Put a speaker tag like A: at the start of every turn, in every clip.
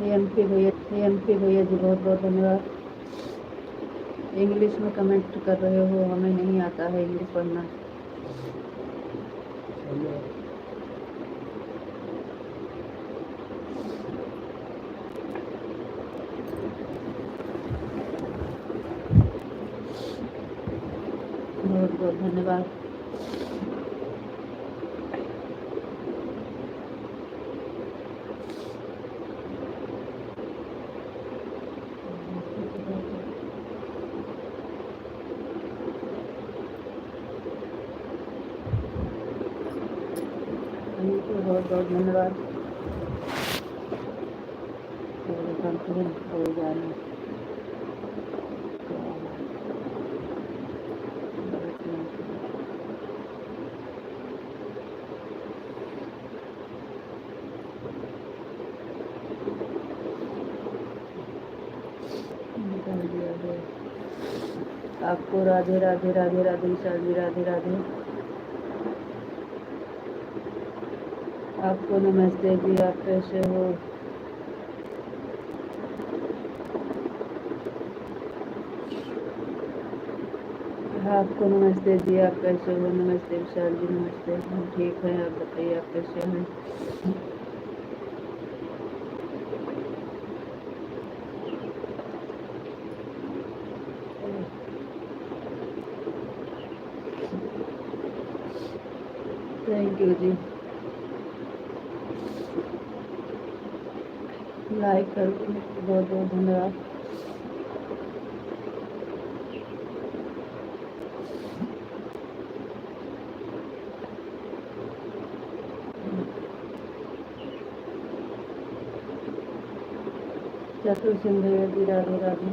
A: M P भैया जी बहुत बहुत धन्यवाद। इंग्लिश में कमेंट कर रहे हो, हमें नहीं आता है इंग्लिश पढ़ना। बहुत बहुत धन्यवाद। बहुत बहुत धन्यवाद। हो जाना आपको राधे राधे राधे राधे विशाल जी, राधे राधे। आपको नमस्ते जी, आप कैसे हो? आपको नमस्ते जी, आप कैसे हो? नमस्ते विशाल जी, नमस्ते। हम ठीक हैं, आप बताइए आप कैसे हैं? Thank you ji. लाइक कर बहुत बहुत धन्यवाद। चतुर सिंह भैया जी, राधे राधे।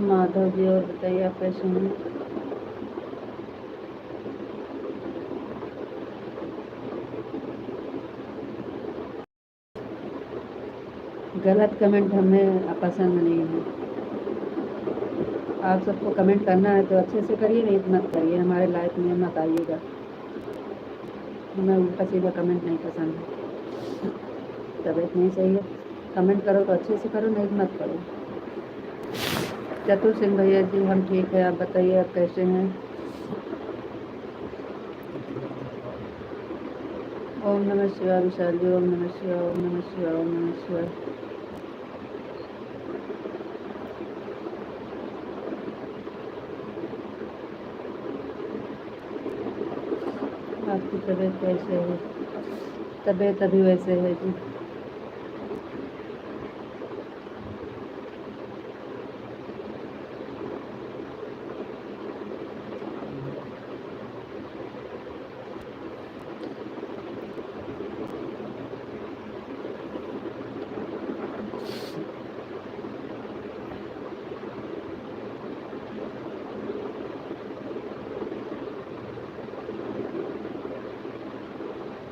A: माधव जी, और बताइए आप कैसे हैं? गलत कमेंट हमें पसंद नहीं है। आप सबको कमेंट करना है तो अच्छे से करिए, नहीं मत करिए, हमारे लाइफ में मत आइएगा। हमें उल्टा सीधा कमेंट नहीं पसंद है। तबीयत नहीं सही है, कमेंट करो तो अच्छे से करो, नहीं मत करो। चतुर सिंह भैया जी, हम ठीक है, आप बताइए आप कैसे हैं? ओम नमः शिवाय विशाल जी, ओम नमः शिवाय, ओम नमः शिवाय, ओम नमः शिवाय। आपकी तबीयत कैसे है? तबीयत अभी वैसे है जी।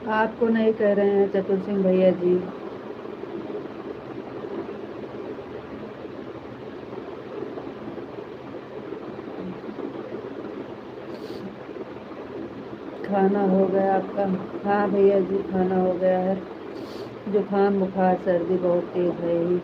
A: आपको नहीं कह रहे हैं चतुर सिंह भैया जी। खाना हो गया आपका? हाँ भैया जी, खाना हो गया है। जुकाम बुखार सर्दी बहुत तेज है ही।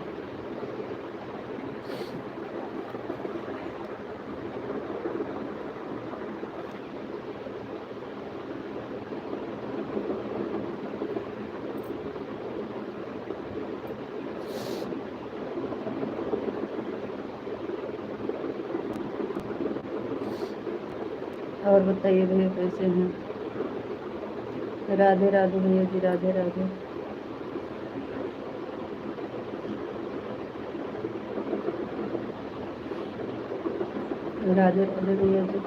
A: और बताइए भैया कैसे हैं? राधे राधे भैया जी, राधे राधे। राधे राधे भैया जी।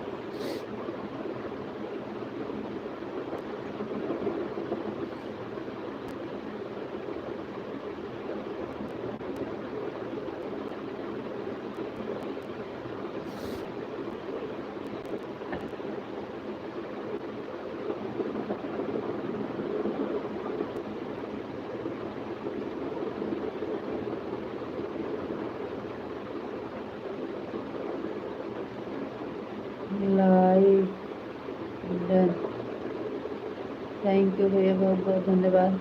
A: Like done. थैंक यू भैया, बहुत बहुत धन्यवाद।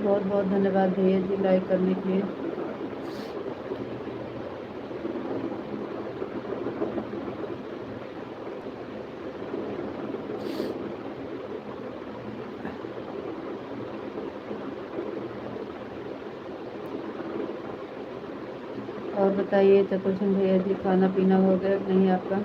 A: बहुत बहुत धन्यवाद भैया जी लाइक करने के लिए। और बताइए चतुर्शन भैया जी, खाना पीना हो गया नहीं आपका?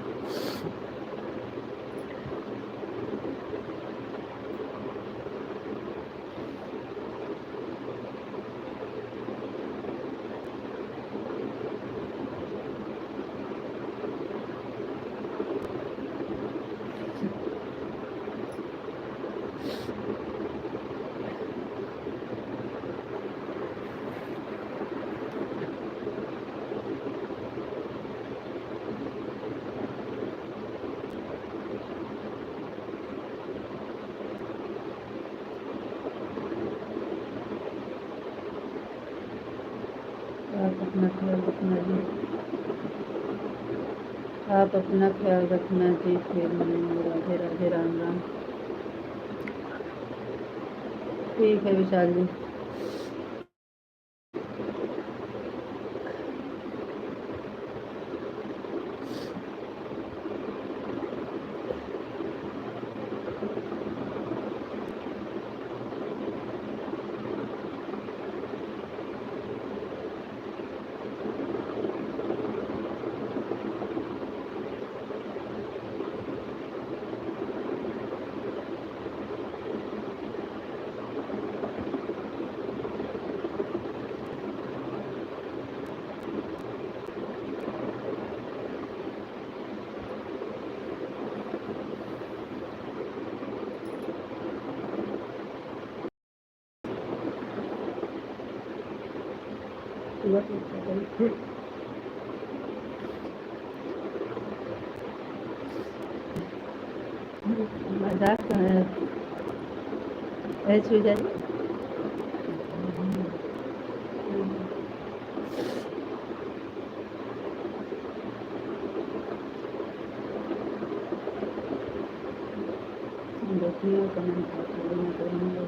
A: आप अपना ख्याल रखना जी। आप अपना ख्याल रखना जी। फिर राधे राधे, राम राम। ठीक है विशाल जी। मजाक कहाँ है? छू जाए। देखिए कमेंट करेंगे।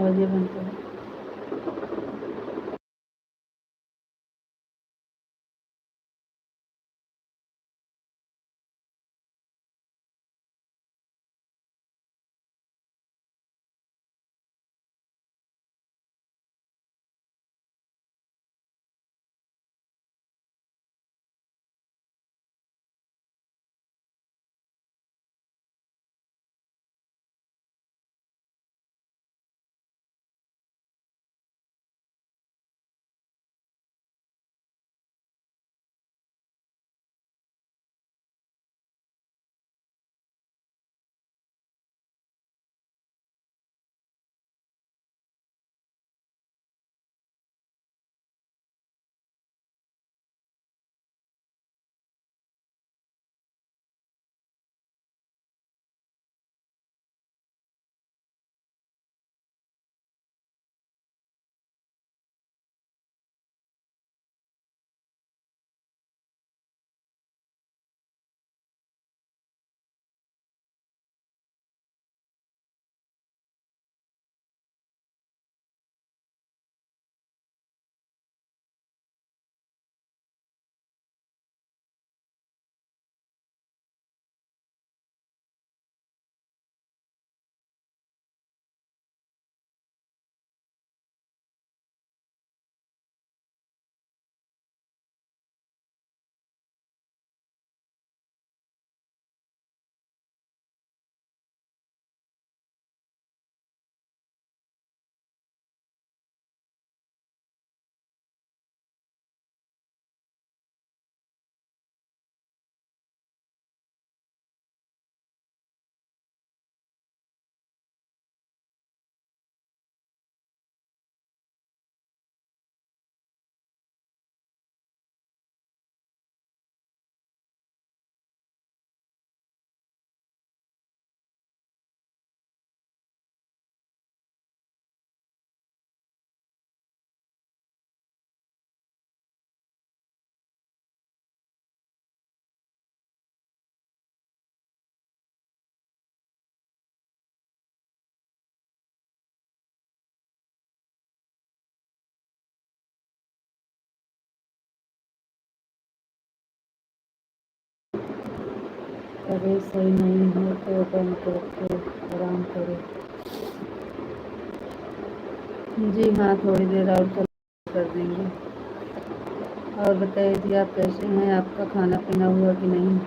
A: और ये बनता है। तबीयत सही नहीं है तो बंद करके आराम करो। जी हाँ, थोड़ी देर और चल कर देंगे। और बताइए जी, आप कैसे हैं? आपका खाना पीना हुआ कि नहीं?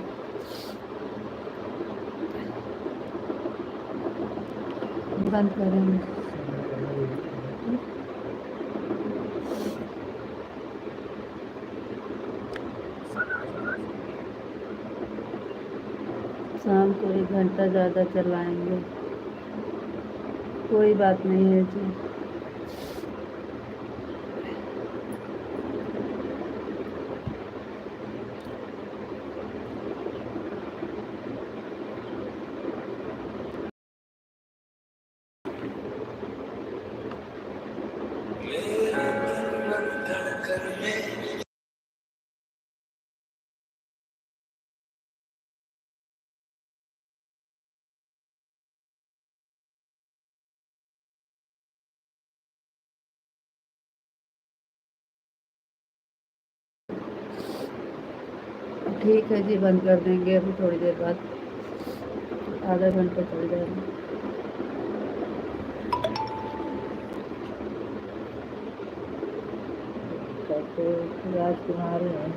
A: बंद करेंगे। शाम को 1 घंटा ज़्यादा चलाएंगे। कोई बात नहीं है जी। ठीक है जी, बंद कर देंगे अभी थोड़ी देर बाद। आधा घंटा चल जाएगा। तो राजकुमार है।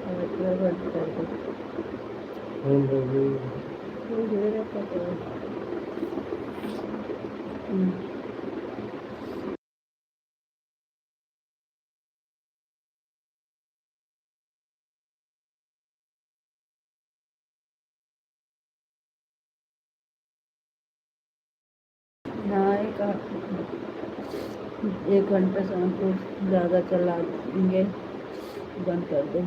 A: और पूरा बंद कर दो। कोई देर है तो हाँ, 1 घंटा शाम को ज़्यादा चला देंगे। बंद कर दो।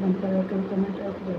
A: बंद करा के कमेंट रख दो।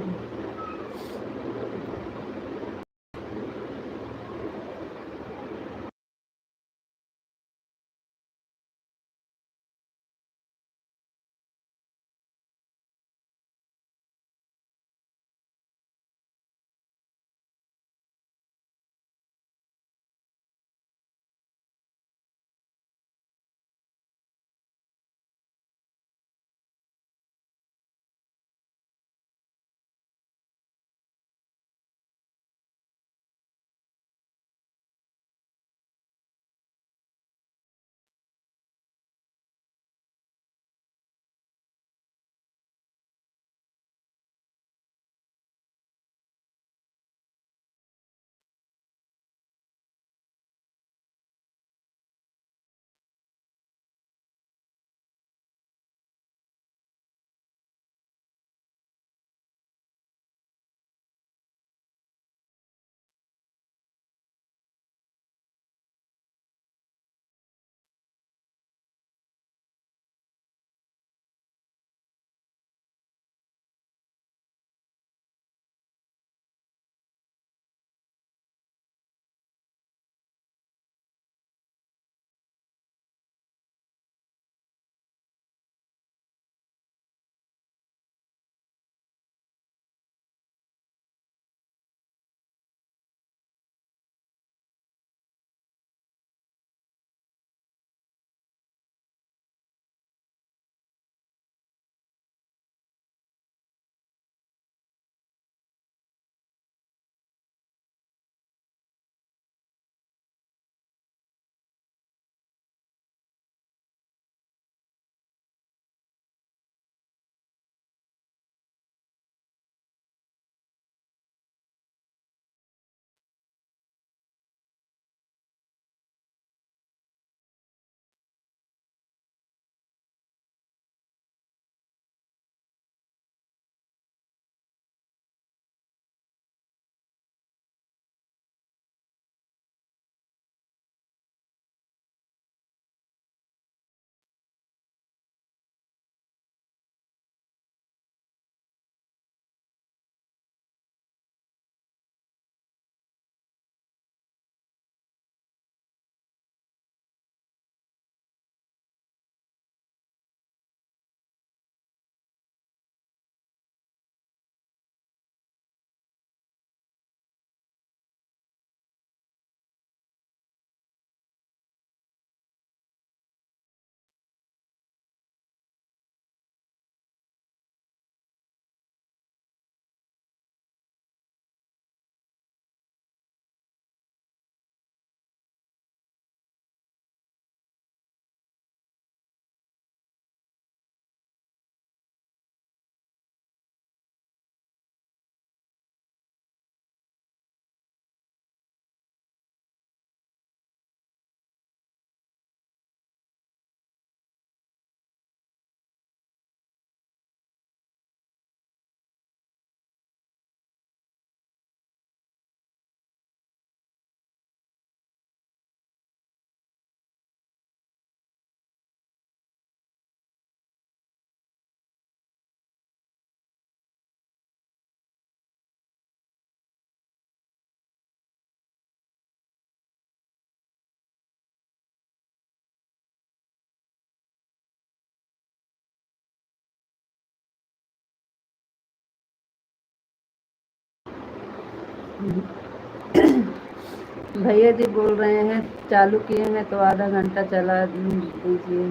A: भैया जी बोल रहे हैं चालू किए हैं तो आधा घंटा चला दीजिए।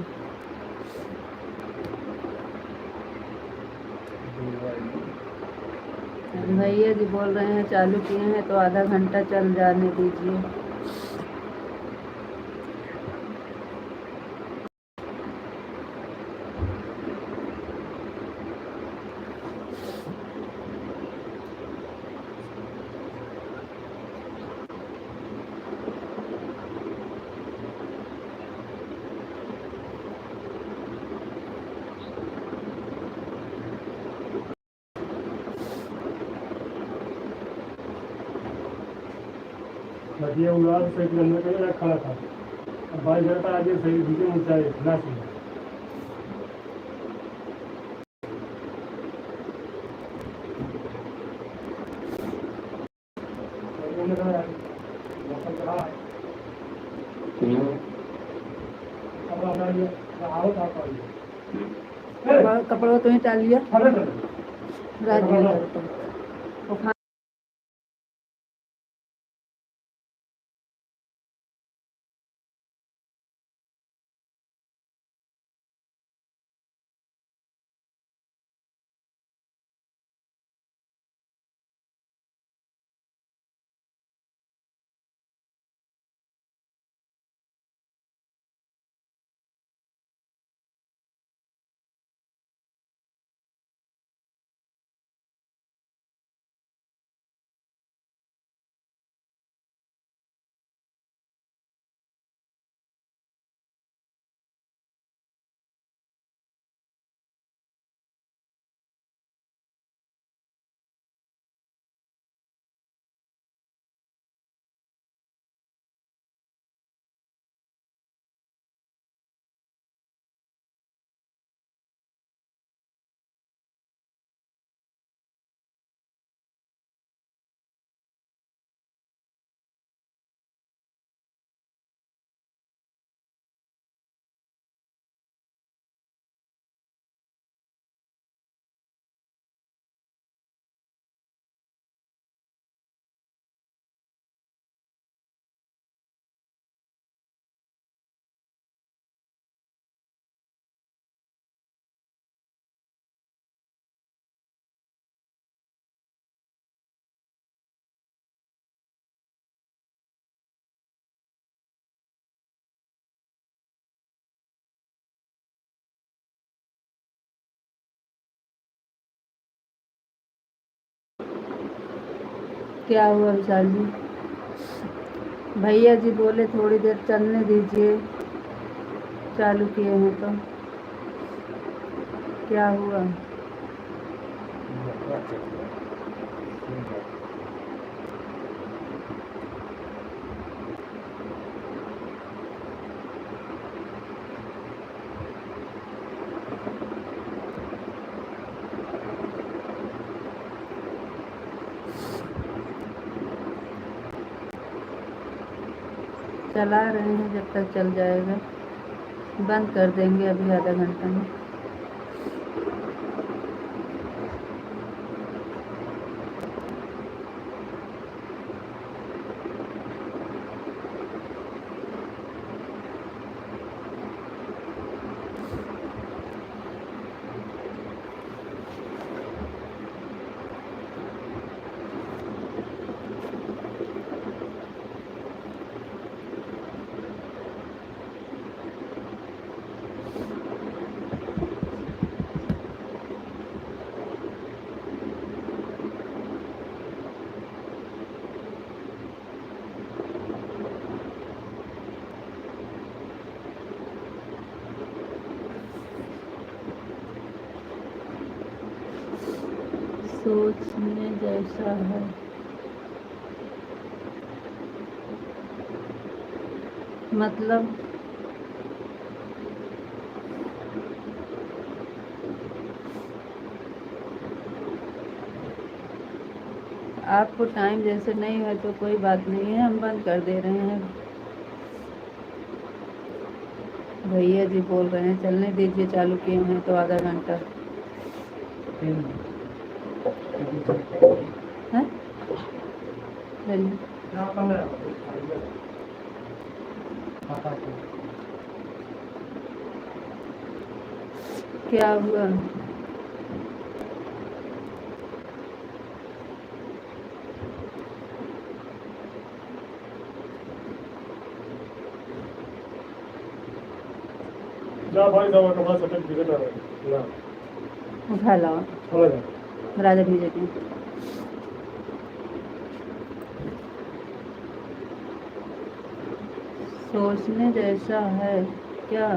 A: भैया जी बोल रहे हैं चालू किए हैं तो आधा घंटा चल जाने दीजिए।
B: बढ़िया उड़ा सही अंदर कहीं रखा था। अब भाई घर पर आगे सही दिखे ऊंचाई ना सुन।
A: कपड़ा तो ही डाल लिया राजू क्या हुआ विशाल जी? भैया जी बोले थोड़ी देर चलने दीजिए चालू किए हैं तो क्या हुआ? चला रहे हैं जब तक चल जाएगा, बंद कर देंगे अभी आधा घंटा में। सोचने जैसा है। मतलब आपको टाइम जैसे नहीं है तो कोई बात नहीं है, हम बंद कर दे रहे हैं। भैया जी बोल रहे हैं चलने दीजिए चालू किए हैं तो आधा घंटा है। चलिए।
B: क्या करना है खाता को
A: क्या हुआ?
B: जा भाई जावा कमा सकते बिगड़ रहा है ना
A: उठा लाओ,
B: चला जा
A: राजा भेजे के। सोचने जैसा है क्या?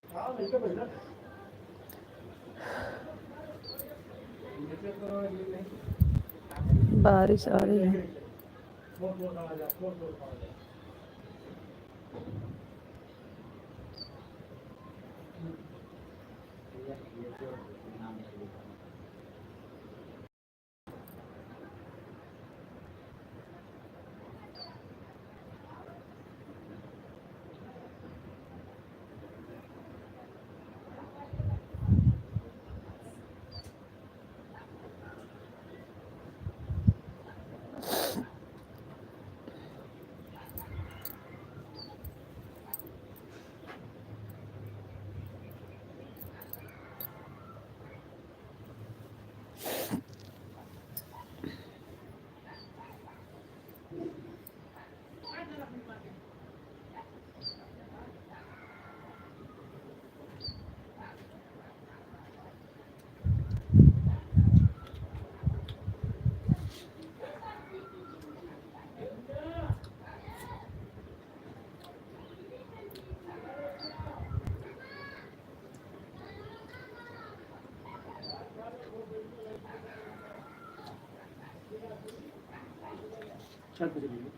B: हाँ नहीं तो भैया
A: बारिश आ रही है।
B: बहुत आ जा बहुत आ जा छत पे चलिए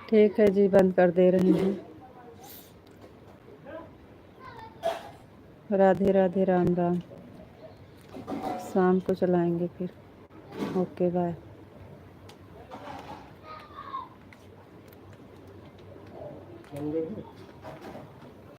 A: ठीक है जी, बंद कर दे रहे हैं। राधे राधे, राम राम। शाम को चलाएंगे फिर। Okay bye.
B: समझे?